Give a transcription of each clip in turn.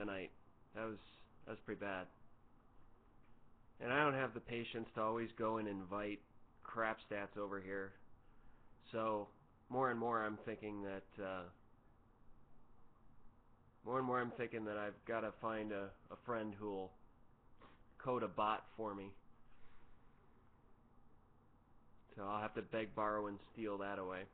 tonight. That was pretty bad. And I don't have the patience to always go and invite crap stats over here. So more and more I'm thinking that I've got to find a friend who'll code a bot for me. So I'll have to beg, borrow, and steal that away.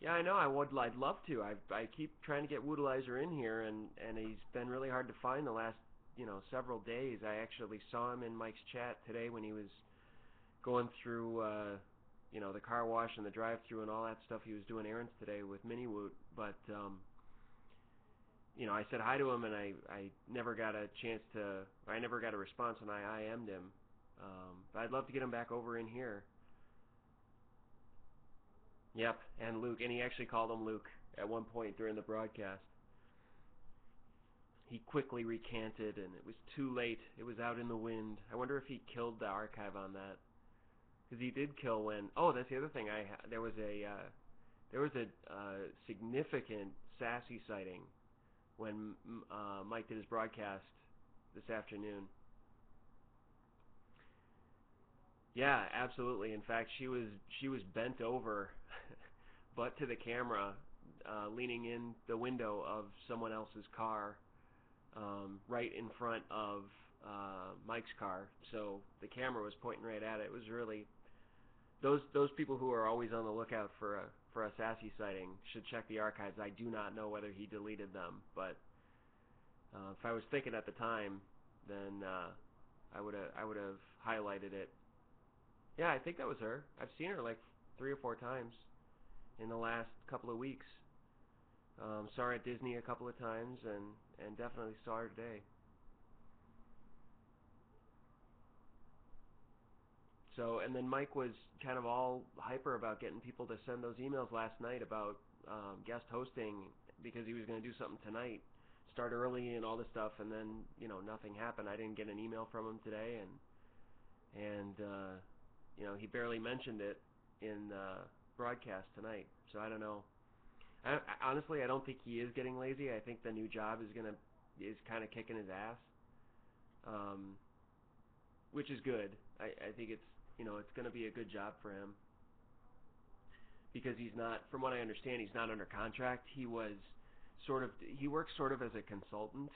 Yeah, I know. I'd love to. I keep trying to get Woodalizer in here, and he's been really hard to find the last several days. I actually saw him in Mike's chat today when he was going through the car wash and the drive-through and all that stuff. He was doing errands today with Mini Woot, but I said hi to him, and I never got a chance to. I never got a response when I IM'd him. But I'd love to get him back over in here. Yep, and Luke, and he actually called him Luke at one point during the broadcast. He quickly recanted, and it was too late. It was out in the wind. I wonder if he killed the archive on that, because he did kill when. Oh, that's the other thing. There was a significant Sassy sighting when Mike did his broadcast this afternoon. Yeah, absolutely. In fact, she was bent over, butt to the camera, leaning in the window of someone else's car, right in front of Mike's car. So the camera was pointing right at it. It was really those people who are always on the lookout for a Sassy sighting should check the archives. I do not know whether he deleted them, but if I was thinking at the time, then I would have highlighted it. Yeah, I think that was her. I've seen her like 3 or 4 times in the last couple of weeks. Saw her at Disney a couple of times, and definitely saw her today. So, and then Mike was kind of all hyper about getting people to send those emails last night about guest hosting, because he was going to do something tonight, start early and all this stuff, and then nothing happened. I didn't get an email from him today, and he barely mentioned it in the broadcast tonight. So I don't know. Honestly, I don't think he is getting lazy. I think the new job is kind of kicking his ass, which is good. I think it's going to be a good job for him, because he's not, from what I understand, he's not under contract. He works sort of as a consultant,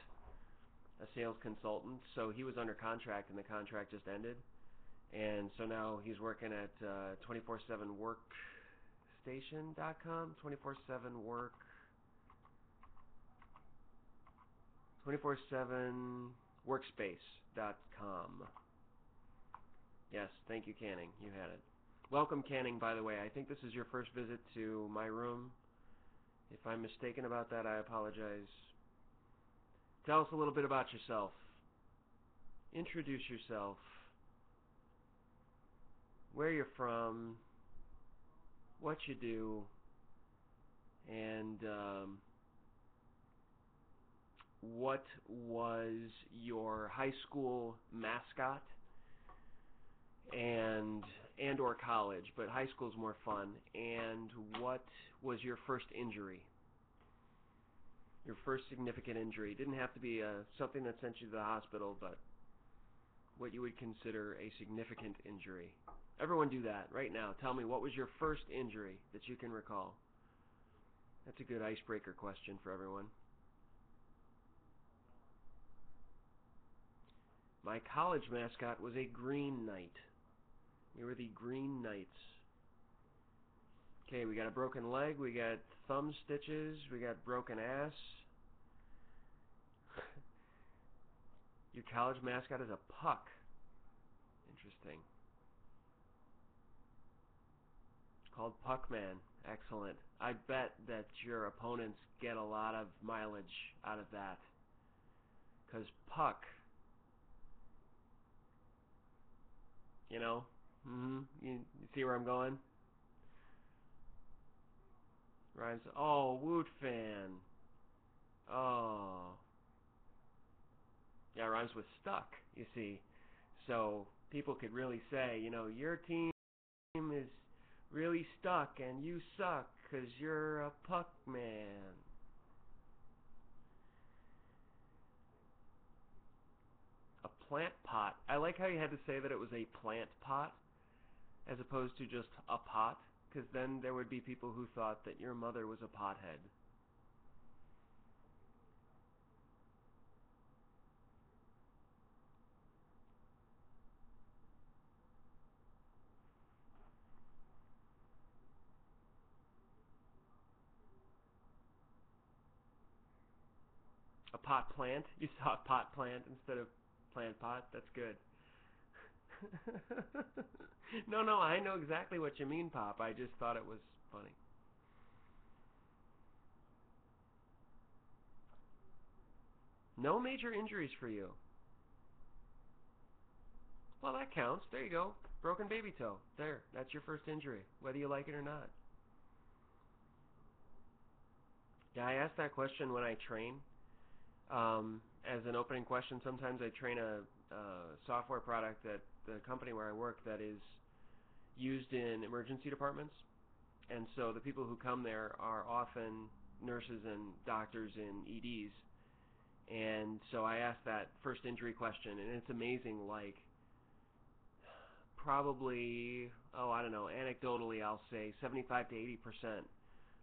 a sales consultant. So he was under contract, and the contract just ended. And so now he's working at 247workstation.com, 247work, 247workspace.com. Yes, thank you, Canning. You had it. Welcome, Canning, by the way. I think this is your first visit to my room. If I'm mistaken about that, I apologize. Tell us a little bit about yourself. Introduce yourself. Where you're from, what you do, and what was your high school mascot and or college, but high school's more fun. And what was your first injury? Your first significant injury. It didn't have to be something that sent you to the hospital, but what you would consider a significant injury. Everyone do that right now. Tell me, what was your first injury that you can recall? That's a good icebreaker question for everyone. My college mascot was a Green Knight. We were the Green Knights. Okay, we got a broken leg, we got thumb stitches, we got broken ass. Your college mascot is a puck. Interesting. Called Puckman. Excellent. I bet that your opponents get a lot of mileage out of that. Because puck, you see where I'm going? Rhymes. Oh, Woot fan. Oh. Yeah, rhymes with stuck, you see. So people could really say, your team is really stuck and you suck 'cause you're a puck man. A plant pot. I like how you had to say that it was a plant pot as opposed to just a pot, because then there would be people who thought that your mother was a pothead. A pot plant? You saw a pot plant instead of plant pot? That's good. No, no, I know exactly what you mean, Pop. I just thought it was funny. No major injuries for you. Well, that counts. There you go. Broken baby toe. There. That's your first injury, whether you like it or not. Yeah, I ask that question when I train. As an opening question, sometimes I train a software product at the company where I work that is used in emergency departments. And so the people who come there are often nurses and doctors in EDs. And so I ask that first injury question, and it's amazing, like, probably, oh, I don't know, anecdotally I'll say 75 to 80%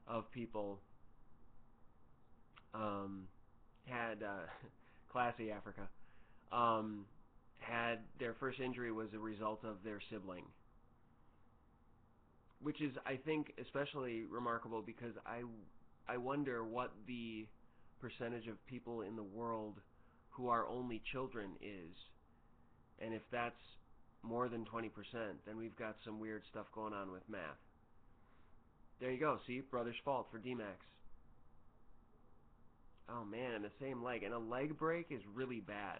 of people um, had, classy Africa, had their first injury was a result of their sibling. Which is, I think, especially remarkable because I wonder what the percentage of people in the world who are only children is. And if that's more than 20%, then we've got some weird stuff going on with math. There you go. See? Brother's fault for D-Max. Oh, man, and the same leg. And a leg break is really bad.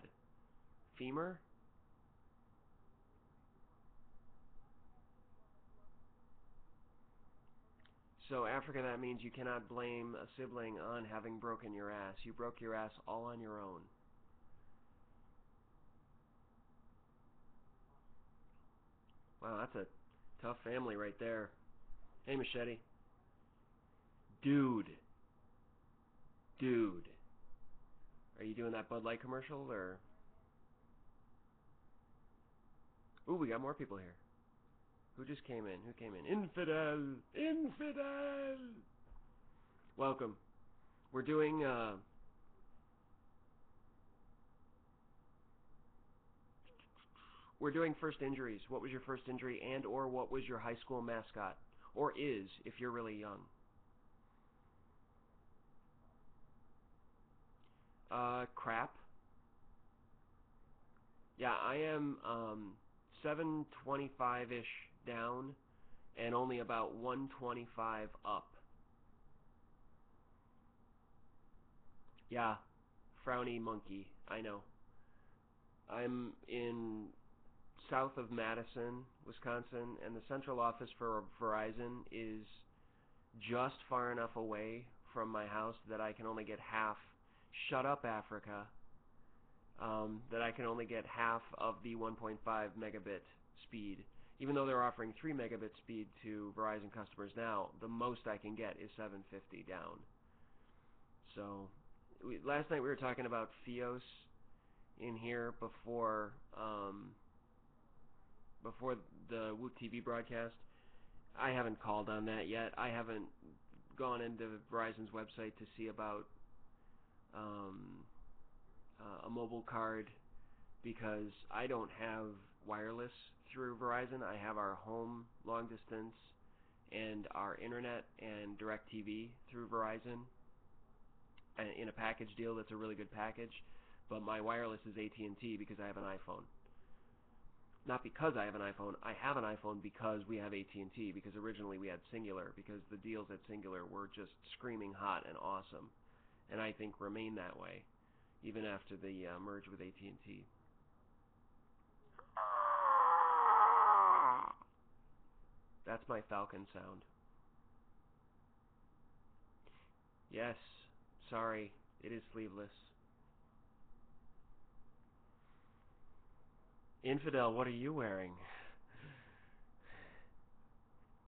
Femur? So, Africa, that means you cannot blame a sibling on having broken your ass. You broke your ass all on your own. Wow, that's a tough family right there. Hey, Machete. Dude. Dude. Are you doing that Bud Light commercial, or... Ooh, we got more people here. Who just came in? Who came in? Infidel! Infidel! Welcome. We're doing, we're doing first injuries. What was your first injury, and or what was your high school mascot? Or is, if you're really young. Crap. Yeah, I am, 725-ish down, and only about 125 up. Yeah, frowny monkey, I know. I'm in south of Madison, Wisconsin, and the central office for Verizon is just far enough away from my house that I can only get half. Shut up, Africa. That I can only get half of the 1.5 megabit speed. Even though they're offering 3 megabit speed to Verizon customers now, the most I can get is 750 down. So, last night we were talking about Fios in here before the Woot TV broadcast. I haven't called on that yet. I haven't gone into Verizon's website to see about a mobile card because I don't have wireless through Verizon. I have our home long distance and our internet and DirecTV through Verizon in a package deal that's a really good package. But my wireless is AT&T because I have an iPhone. Not because I have an iPhone. I have an iPhone because we have AT&T, because originally we had Cingular, because the deals at Cingular were just screaming hot and awesome, and I think remain that way, even after the merge with AT&T. That's my Falcon sound. Yes, sorry, it is sleeveless. Infidel, what are you wearing?